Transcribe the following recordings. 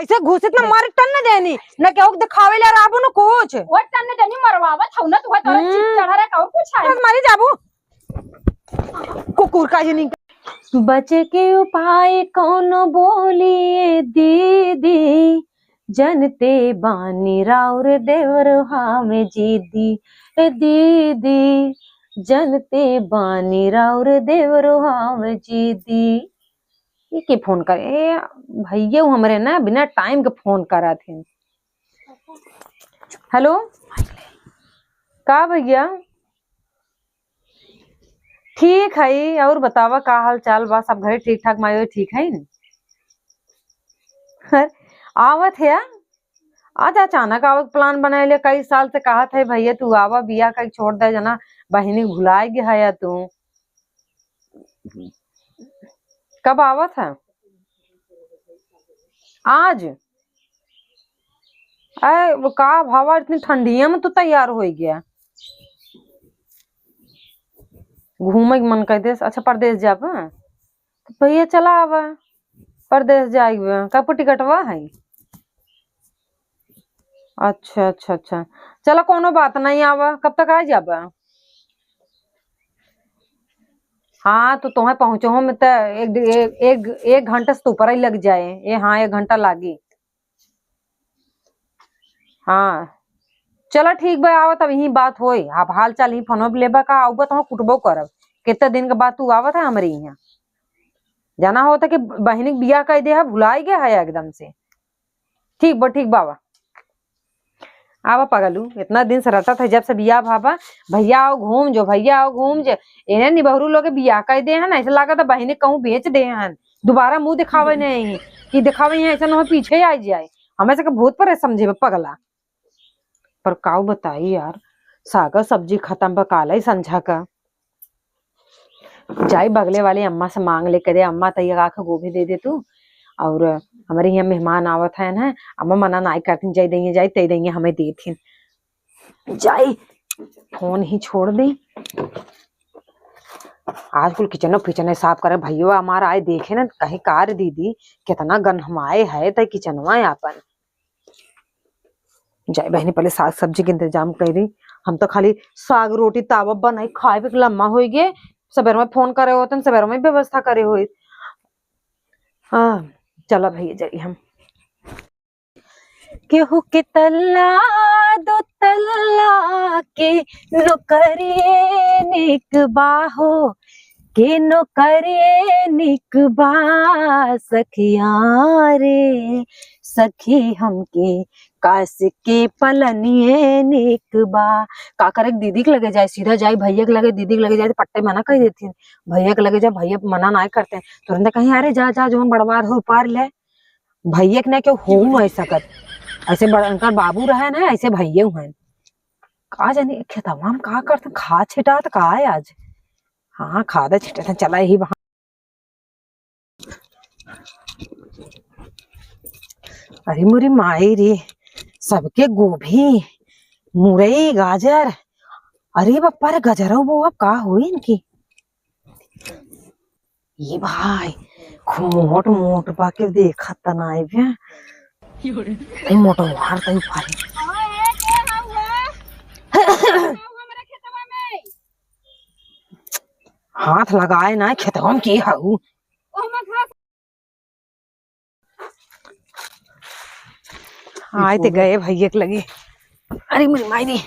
ऐसे घुसित ना मारे टन न देनी न केहू दिखावे ले राबू न कुछ वो टन ने देनी मरवावा था ना तू तोरा चिप चढ़ा रे और कुछ है बस मारी जाबू कुकुर का जनी बच के उपाय कौन बोलिए दीदी जनते बानी राउर देवर में जीदी ए दीदी जनते बानी राउर देवर में जीदी। ये के फोन करे भैया हमरे ना बिना टाइम के फोन करा थे। हेलो का भैया ठीक है और बतावा का हाल चाल बा सब घरे ठीक ठाक मायो ठीक है न आवत है आज अचानक आवक प्लान बनाए ले कई साल से कहा था भैया तू आवा बिया का छोड़ दे जना बहनी भुलाए गया है तू कब आवत है आज अरे वो का भावा इतनी ठंडिया में तू तैयार हो गया घूमे के मन कर दे। अच्छा परदेश जाब तो भैया चला आवा परदेश जाएगा कब टिकटवा है। अच्छा अच्छा अच्छा चलो कोनो बात नहीं आवा कब तक आ जाबा। हाँ तो तुम्हें पहुंचो हम तो एक घंटा से ऊपर ही लग जाए ये। हाँ 1 घंटा लागी। हाँ चलो ठीक बा आवा तब यही बात होई आप हाल चाल ही फोन लेबा का आऊबा तो कुटबो करब कितना दिन के बाद तू आवत है हमारे यहाँ जाना होता कि बहनी बिया कह दे है भुलाई गया है एकदम से। ठीक बाबा आवा पगलू इतना दिन से रहता था जब से बिया भाबा भैया आओ घूम जो इन्हें निबहरू लोग बिया कह दे है ना ऐसा लगा था बहने कहूँ बेच दे हैं दोबारा मुंह दिखावे नहीं कि दिखावे ऐसा न हो पीछे आ जाए हमें से भूत पर समझे पगला पर काऊ बताई यार सागा सब्जी खत्म पकाला ही संझा का जाई बगले वाले अम्मा से मांग ले करे अम्मा तैयार आके गोभी दे दे तू और हमारे यहाँ मेहमान आवत है ना अम्मा मना नहीं करती जाई देंगे हमें दे थी जाई फोन ही छोड़ दी आज कुल किचन साफ करे भैया हमारा आए देखे ना कहीं कार दीदी कितना गंधमाए है तो किचनवा अपन जाए बहनी पहले साग सब्जी के इंतजाम कर दी हम तो खाली साग रोटी तावा बनाई खाए पे लम्मा हो गए सवेर में फोन करे होते सवेर में व्यवस्था करे हुई। हाँ चलो भैया जाइए हम केहू के तल्ला दो तल्ला के नौकरिए निक बाहो के नौकरिए निक बा सखिया रे सखी हमके काश के पलनिए निक बा का करे दीदी के लगे जाए सीधा जाए भैया के लगे दीदी के लगे जाए तो पट्टे मना कर देती भैया के लगे जाए भैया मना ना करते हैं तुरंत कहीं अरे जा जा जो बड़वार हो पार ले भैया के ना क्यों हो ऐसा कर ऐसे बड़का बाबू रहे ना ऐसे भैया हैं का जाने खेतवा में का करते खा छिटा तो का है आज। हाँ खादा छिटे थे चला ही वहां अरे मुरी माई रे सबके गोभी मुरई गाजर अरे बापा रे गजरा वो अब का हुई इनकी ये भाई मोट मोट बाके देखा तनाई भी मोटो मार तई पारी हाथ लगाए ना खेतवा में की हाउ आए ते गए भैया के लगे अरे मेरी मायरी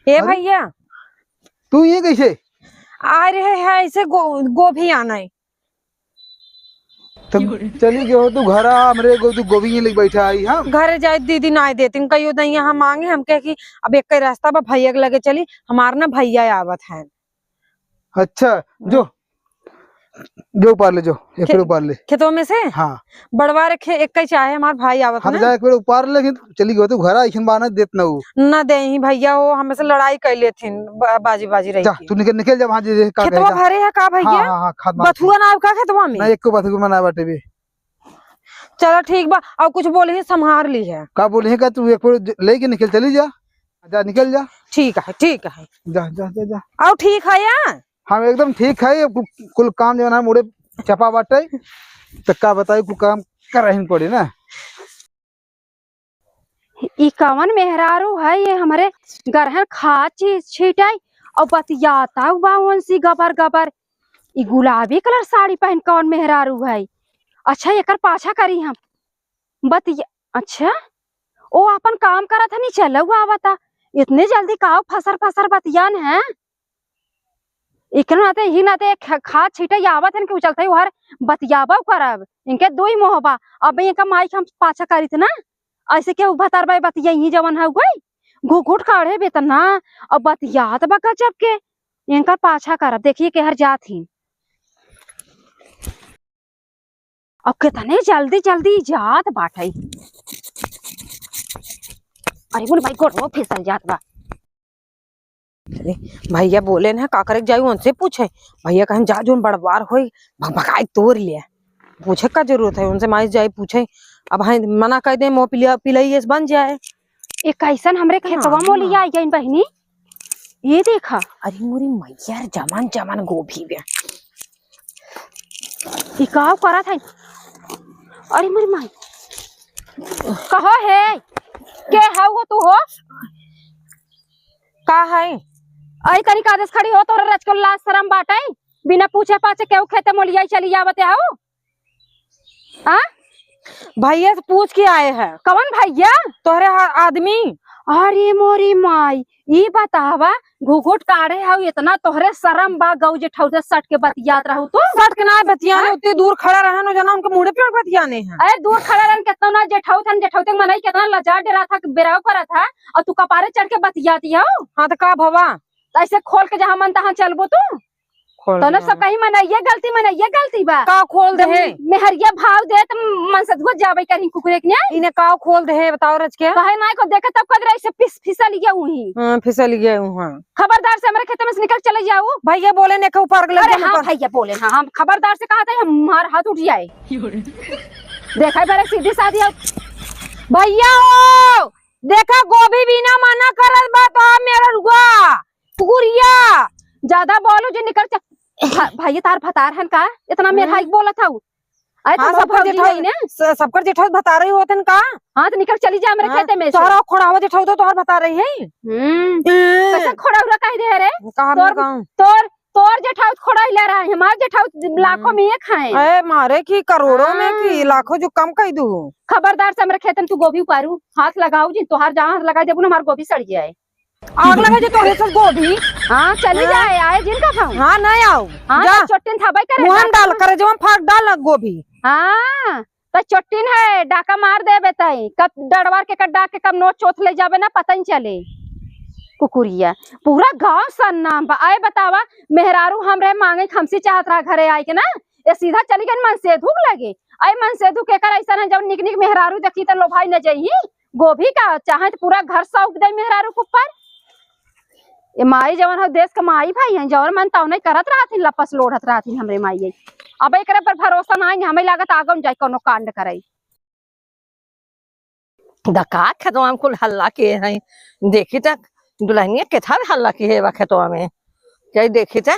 ए भैया तू ये कैसे आ रहे है ऐसे गोभी आना है तब चली गयो तू घर हमरे तू गोभी ये लेके बैठा आई। हाँ घर जाए दीदी ना देती कहियो नहीं यहाँ मांगे हम कह कि अब एक रास्ता पर भैया के लगे चली हमार ना भैया आवत है। अच्छा जो ऊपर ले जो एक पेड़ ऊपर ले खेतों में से। हाँ बड़वा रखे एक ही चाहे हमार भाई आवत हम जाए एक पेड़ ऊपर लेकिन चली गयो तू घर ऐसन बाना देत ना दे ही भैया वो हमें से लड़ाई कर लेथिन बाजी रही जा तू निकल जा वहां जे का खेतवा भरे है का भैया। हां हां बथुआ ना का खेतवा में ना एक को बथुआ मना बाटे बे चलो ठीक बा, और कुछ बोले ही संभार ली है। का बोले का तू एक लेके निकल चली जा, जा निकल जा। ठीक है ठीक है, जा जा जा जा। और ठीक है यार। हम एकदम ठीक है, कुल काम जो है मोड़े छपा बाटे तो का बताई कुल काम कर रही पड़े ना। ई कवन मेहरारू है ये हमारे गरहन खा छीटाई और बतियाता बावन सी गबर गबर। ई गुलाबी कलर साड़ी पहन कौन मेहरारू है? अच्छा एकर पाछा करी हम बतिया। अच्छा ओ अपन काम करत हनी चलो आवता इतने जल्दी काव फसर फसर बतियान है। इकन नाते ही नाते खा छीटे आवत हन के चलते हर बतियाबा करब इनके दो ही मोहबा। अब इनका माइक हम पाछा करी ना ऐसे के भतार बाई बतिया ही जवन है गई घुघुट काढ़े बेतना और बतियात बा गजब के इनका पाछा करब। देखिए के हर जात ही अब कितने जल्दी जल्दी जात बाटे। अरे बोल भाई गोड़ो फिसल जात बा। भैया बोले ना का करे जाई उनसे पूछे। भैया कहीं जा जोन बड़वार होई भगाई तोड़ लिया, पूछे का जरूरत है उनसे? माइस जाए पूछे, अब हाँ मना कर दे मोह पिलाई बन जाए। एक कैसन हमरे खेतवा मोलिया आई गई बहनी ये देखा। अरे मोरी मैया जमान जमान गोभी बे इकाव करा था। अरे मेरी माई कहो है के हो तू हो का है? आई तनी कादस खड़ी हो तोरे रच को लाज शरम बाटे बिना पूछे पाछे केहू खेते मोलिया चली जावते आओ। हां भैया से पूछ के आए हैं। कौन भैया? तोहरे आदमी। अरे मोरी माई ये बतावा घुघुट काढ़े हाउ इतना तोहरे शरम बा गौ जे ठौसे सट के बतियात रहू तो सट के ना बतियाने उतनी दूर खड़ा रहन हो जना उनके मुंह पे बतियाने हैं। अरे दूर खड़ा रहन कितना ना जेठौते मनई कितना लजा डरा था बेराव करा था और तू कपारे चढ़ के बतियाती हो। हां तो का भवा ऐसे खोल के जहां मन तहां चलबो तू तो ना सब कहीं मनइये गलती बा। का खोल दे मेहरिया भाव दे त मन से धुत जाबे करी कुकुरे के ने इने का खोल दे बताओ रच के कहे ना को देखे तब कद ऐसे फिसल गया हुई। हां फिसल गया हूं। हां खबरदार से हमारे खेत में से निकल चले जाओ। भैया बोले ने के ऊपर लग गया। हां भैया बोले हां हम खबरदार से कहा था हमार हाथ उठ जाए। देखा बारे सीधी सादी भैया हो देखा गोभी बिना मना करत बा तो मेरा रुआ कुकुरिया ज्यादा बोलो जो निकल भाई तार भतार हन का इतना मेरा हाइक बोला था। हाँ, सबकर जेठा बता रही होतन का। हाँ तो निकल चली जा मेरे खेते में। तोहरा खोड़ावा जेठा तो तोहर बता रही है। कैसे खोड़ाउरा कह दे रे तोर जेठा खोड़ा ले रहा है हमार जेठा लाखों में एक है। अरे मारे की करोड़ों में की लाखों जो कम कह दू। खबरदार से मेरे खेत में तू गोभी उपारू हाथ लगाओ जी तोहार जहाँ हाथ लगा देबू ना हमार गोभी सड़ जाए। आग लगा जो तोरे से गोभी। हाँ चली जाए आए जिनका खाऊं। हाँ नहीं आओ। हाँ जा चोटिन था भाई करे मुहन डाल करे जो हम फाक डाल गोभी। हाँ तो चोटिन है डाका मार दे बेताई कब डड़वार के कड्डा के कब नोच चोथ ले जावे ना पता नहीं चले। कुकुरिया पूरा गांव सन्नाम बा। आए बतावा मेहरारू हमरे मांगे खमसी चाहत रहा घरे आए के ना ये सीधा चली गई मन से धूक लगे। आई मन से धूक कर ऐसा ना जब निक निक मेहरारू देखी तो लोभाई न जाई गोभी का चाहे तो पूरा घर सौंप दे मेहरारू के ऊपर। ये माई जवन हो देश का माई भाई है जवन मन ताव नहीं करत रहा थी लपस लोढ़त रहा थी हमरे माई। अब एक पर भरोसा नहीं हमें लागत आगम जाए कोनो कांड करे। दका खेतवा में कुल हल्ला किए हैं देखी तक दुल्हनिया केथा हल्ला की है खेतवा में क्या देखी था।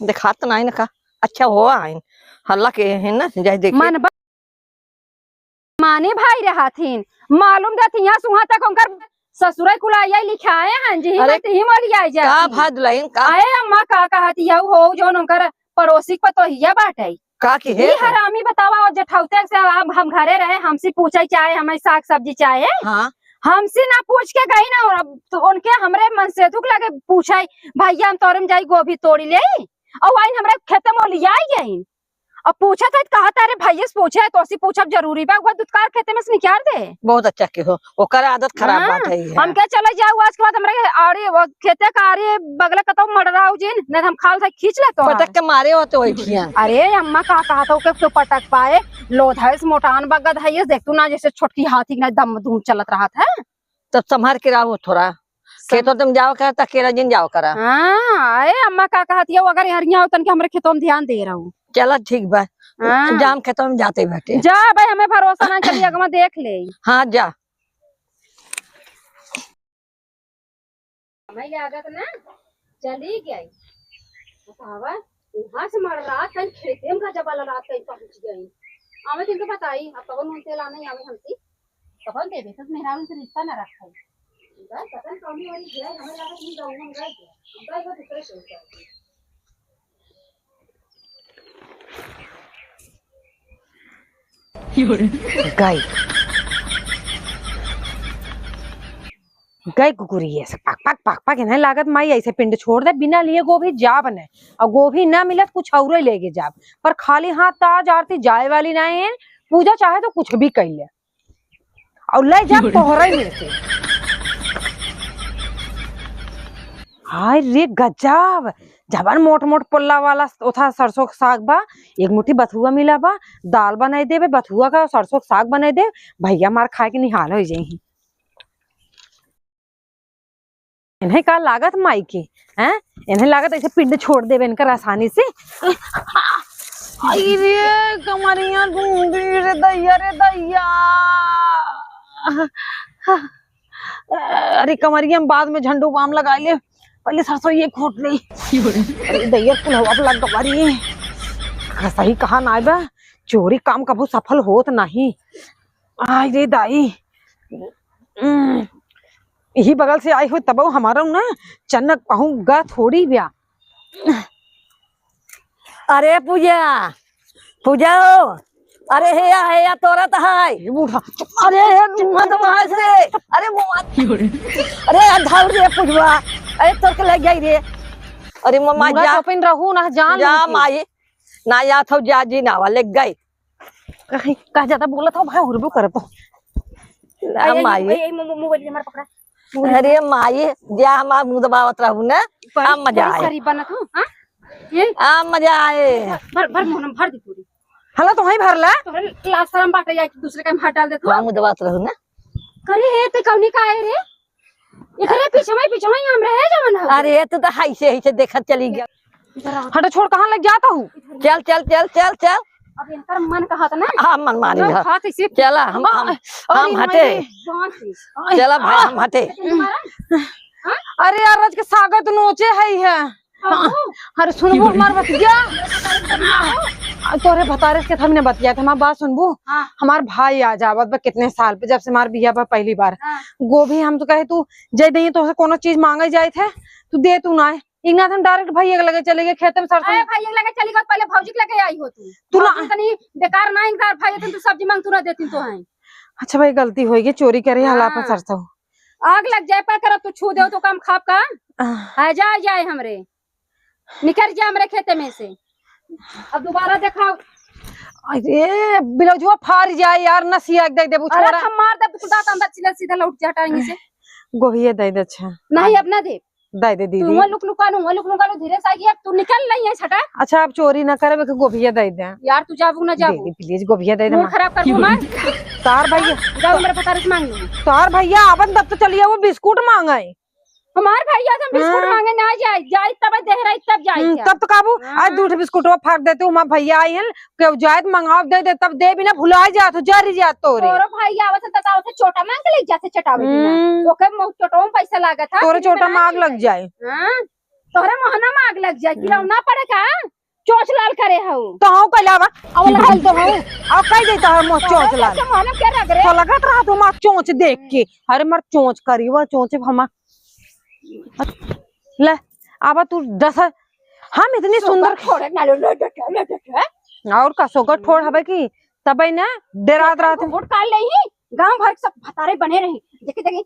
देखा तो नहीं ना अच्छा हो आइन हल्ला के है ना जाए देखी मन माने भाई रहा थी मालूम दे थी यहाँ सुहा तक उनकर ससुराल कुलाया लिखाए हैं जी। अरे ही मोलिया जा का भाद लाइन का आए अम्मा का कहती है हो जो उनकर पड़ोसी को तो हिया बाटे का की है हरामी बतावा और जेठौते से हम घरे रहे हमसे पूछे चाहे हमें साग सब्जी चाहे। हाँ हमसे ना पूछ के गई ना और तो उनके हमरे मन से दुख लगे पूछाई भैया हम तोरम जाई गोभी तोड़ी ले और आई हमरे खेत में लिया गई अब पूछा था कहा तारे भैया से पूछे तो सी पूछब जरूरी बा वो दुदकार खेते में से निकाल दे। बहुत अच्छा के हो ओकर आदत खराब बात है हम क्या चले जाऊ आज के बाद हमरे आड़े खेते का आड़े बगल का तो मर रहा हूं जिन नहीं हम खाल था खींच ले तो पटक के मारे होते वही। अरे अम्मा का कहा था के तो पटक पाए लोधैस मोटान बगद है ये देख तू ना जैसे छोटकी हाथी ना दम धूम चलत रहा था तब संभार के रहो थोड़ा खेतों तुम जाओ कर तकेला जिन जाओ करा। हाँ अरे अम्मा का कहती है अगर हरिया होतन के हमरे खेतों में ध्यान दे रहा हूँ। चला ठीक बा हाँ। जाम खेतों में जाते बैठे। जा भाई, हमें भरोसा ना, चलिए अगवा देख ले। हाँ जा। हमें लागत ना चली गई बतावा, वहां से मर रहा था खेते में जब वाला रात कहीं पहुंच गई। हमें तुमको बताई अब कौन उनसे लाने आवे हमसे कौन देवे तो मेहरारू से रिश्ता ना रखा है। बस पता नहीं कौन वाली है, हमें लगा कि गांव में गए हम गए वो दूसरे शो कर। गाय गाय कुकुरी है पक पक पक पक नहीं लागत माई ऐसे पिंड छोड़ दे बिना लिए गोभी जा बने और गोभी ना मिलत कुछ और ही लेके जा पर खाली हाथ ताज आरती जाए वाली ना है। पूजा चाहे तो कुछ भी कर ले और ले जा कोहरा ही में से। हाय रे गजब जबन मोट मोट पुल्ला वाला उथा सरसों का साग बा, एक मुट्ठी बथुआ मिला बा, दाल बनाई दे बथुआ का सरसों का साग बनाई दे, भैया मार खा के निहाल हो जाही। इन्हें का लागत माई की हैं, इन्हें लागत ऐसे पिंड छोड़ देवे इनकर आसानी से। आई रे कमरिया ढूंढी रे दैया रे दैया। अरे कमरिया बाद में झंडू बाम लगा ले, पहले सरसों ये खोट ली। अरे दैया पुलवा पे लग गवारी सही कहा ना बा, चोरी काम कभू सफल होत नहीं। आई रे दाई यही बगल से आई हुई तब हमारा ना चनक कहूँगा थोड़ी ब्या। अरे पूजा पूजा हो, अरे हे या तोरा तो है बूढ़ा अरे मत मार रे, अरे अरे धाव रे पूजवा, अरे तोर के लग गई रे। अरे मम्मा जा ओपन रहू ना जान जा माई ना या थो जा जी ना वाले गई कहीं कह ज्यादा बोला था भाई उर्बू कर तो माई। मोबाइल हमारा पकड़ा। अरे माई जा हमार मुंह दबावत रहू ना, अब मजा आए। सारी बनत हूं हां ये अब मजा आए। भर भर मोहनम भर दी पूरी। हला तो वही भरला तोरे लाश शर्म बाटे जाए दूसरे का हटा दे तो हाँ मुंह दबावत रहू ना। करे हे ते कौनी का है रे, एकरे पीछे में हम रहे जवन। अरे तू तो हाई से देखत चली गया। हटा छोड़ कहाँ लग जाता हूँ। चल चल चल चल चल। अब इनकर मन कहा था ना हाँ मन मानी है। हाथ ऐसे चला हम हटे, चला भाई हम हटे। अरे यार रज के सागत नोचे है। अरे सुनबू हमार बतिया तोरे भतारे के हमने बतिया था, हमार बात सुनबू। हमार भाई आ जावत बा कितने साल पे, जब से हमार बिया बा पहली बार। गोभी हम तो कहे तू जय दही तो कोनो चीज मांगे जाए थे तू दे तू ना इगना हम डायरेक्ट भैया के लगे चले गए खेत में सरसों। अरे भैया के लगे चली गई, पहले भौजी के लगे आई हो तू ना कनी बेकार ना इंतजार भैया तू सब्जी मांग तू ना देती तो है। अच्छा भाई गलती हो गई, चोरी करे हला पर सरसों आग लग जाए पर कर तू छू दे तो काम खाप का आ जाए हमरे निकल जा हमरे खेते में से। अब दोबारा देखा अरे बिलौजुआ फाड़ जाए यार नसिया दे दे अरे हम मार दे तू दांत अंदर सीधा सीधा लौट जा हटाएंगे से। गोभी दे दे। अच्छा नहीं अब ना दे दे दीदी तू लुक लुकानो धीरे से आइए तू निकल नहीं है छटा। अच्छा आप चोरी ना करे गोभिया दे दे यार तू जाबू ना जाबू प्लीज गोभिया दे दे मूड खराब कर दूं मैं। तार भैया जाओ मेरे पता मांग लूं। तार भैया अपन तब तो चलिए वो बिस्कुट मांगे हमार भैया से बिस्कुट मांगे ना जाए तब देहरा तब जाए तब तो काबू आज दूध बिस्कुट फाड़ देते हूँ भैया आई है जायद मंगाओ दे दे तब दे बिना भुला जा तो जारी जा तोरे भैया आवत तताव से छोटा मांग के ले जाते चटावे बिना ओके छोटो में पैसा लागत था तोरे छोटा मांग लग जाए। हां तोरे मोहना मांग लग जाए गिरौना पड़े का चोच लाल करे हो तो हां कलावा अवल हाल तो हां अब कह देता है मो चोच लाल मोहना क्या लग रे तो लगत रहा तो मां चोच देख के अरे मर चोच करी वो चोच हम ले आबा तू दस हम इतनी सुंदर और का सोगर ठोड़ हबे की तबे ना डरात रात वोट काल नहीं गांव भर सब भतारे बने रही देखे देखे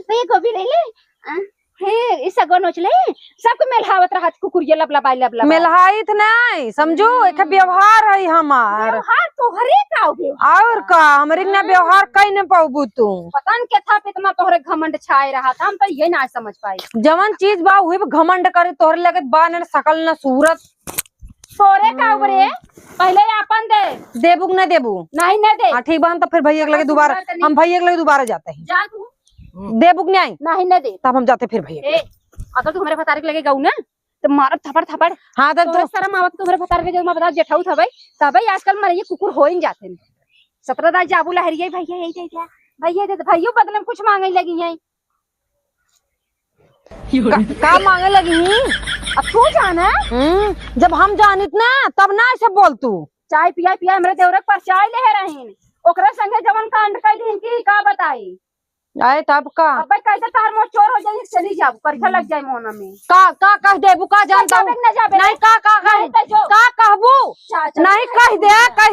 तो ये गोभी ले ले हे इस गनोच ले सब मेलहावत रहत कुकुरिया लबलबाई लबलबाई मेलहाइत नहीं समझो एक व्यवहार है हमार व्यवहार तोहरे का और का हमरे ना व्यवहार कई न पाबू तू पता न के था पे इतना तोहरे घमंड छाए रहा था हम तो ये ना समझ पाई जवन चीज बा हुई घमंड करे तोहरे लगत बा न शकल न सूरत तोरे का उबरे पहले अपन दे देबू न देबू नहीं न दे हां ठीक बा तो फिर भैया के लगे दोबारा हम भैया के लगे दोबारा जाते हैं जा तू देबू नहीं नहीं न दे तब हम जाते फिर भैया अगर तू हमारे भतारे के लगे गऊ ना तो मारब थपड़ थपड़। हाँ तो तो शर्म आवत तुम्हारे बता के जब मैं बता जेठाऊ था भाई तब आजकल मरे ये कुकुर हो ही जाते हैं। 17 दाई जाबू लहरिया भैया यही दे दिया भैया दे भैया बदले में कुछ मांगे लगी हैं। का मांगे लगी? अब तू जाना जब हम जानित ना तब ना ऐसे बोल तू। चाय पिया पिया हमरे देवरक पर चाय ले रही ओकरे संगे जवन कांड कर दिन की का बताई। आए तब का अब कैसे तार मोर चोर हो जाए चली जाब परीक्षा लग जाए मोना में का कह देबू का जानता हूँ नहीं का कहबू नहीं कह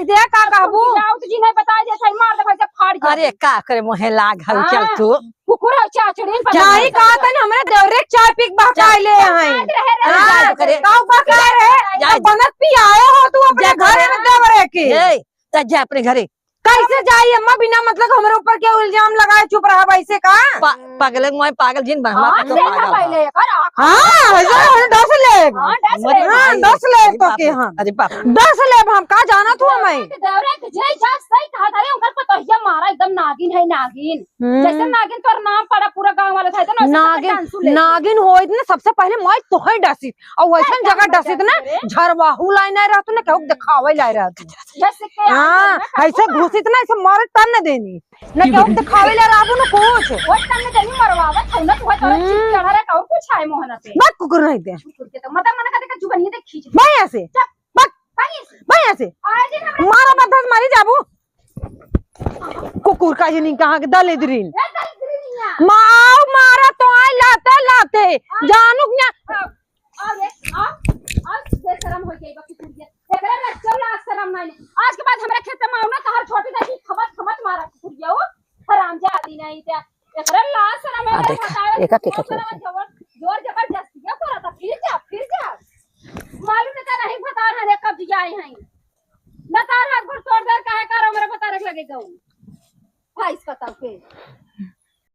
दे का कहबू जी नहीं बता जैसे मार दे से फाड़ जा। अरे का करे मोहे लागल चल तू कुकुर है चाचड़ी नहीं कहा तनी हमरे देवरे चाय पी के बहकाए ले हैं का बहका रहे बनत पी आए हो तू अपने घर में देवरे के ए त जा अपने घरे कैसे जाई अम्मा बिना मतलब हमारे ऊपर क्या इल्जाम लगाए चुप रहा वैसे का पागल मैं पागल जिन बहमा हां तो पागल पहले कर हां 10 ले हां 10 ले तो के हां अरे बाप 10 ले हम का जाना तू मैं देवरे के जय जा सही कहा था रे उनकर पतोहिया मारा एकदम नागिन है नागिन जैसे नागिन तोर नाम पड़ा पूरा गांव वाला था तो नागिन होइत ना सबसे पहले मैं तोहे डसित और वैसन जगह डसित ना झरवाहू लाई नहीं रहत ना कहू दिखावे लाई रहत जैसे के हां ऐसे घुसित ना ऐसे मारे तन न देनी न कहू दिखावे ला राबू न कुछ वो तन में देनी मरवावा था ना तू तोरा चिप चढ़ा रे और कुछ है मोहना पे मत कुकुर नहीं दे कुकुर के तो मत मन का देख जुबनिए देख खींच भाई ऐसे भाई ऐसे मारा बदस मारी जाबू कुकुर का नहीं कहां के दले दरिन माओ मारा तो आई लाते जानू ना बेशरम हो गई कुकुर एकरा ना चला शरम नहीं आज के बाद हमरा खेत में आउना तहर छोटी दादी खमत मारा कुकुर यो हरामजादी नहीं त्या एकरा ला शरम है देख एका के जोर जबरदस्ती क्या करा था फिर जा मालूम नहीं बता रहे कब जाए हैं न तार हाथ पर तोड़ दे काहे करो मेरे पता रख लगे जाऊं भाई इस पता पे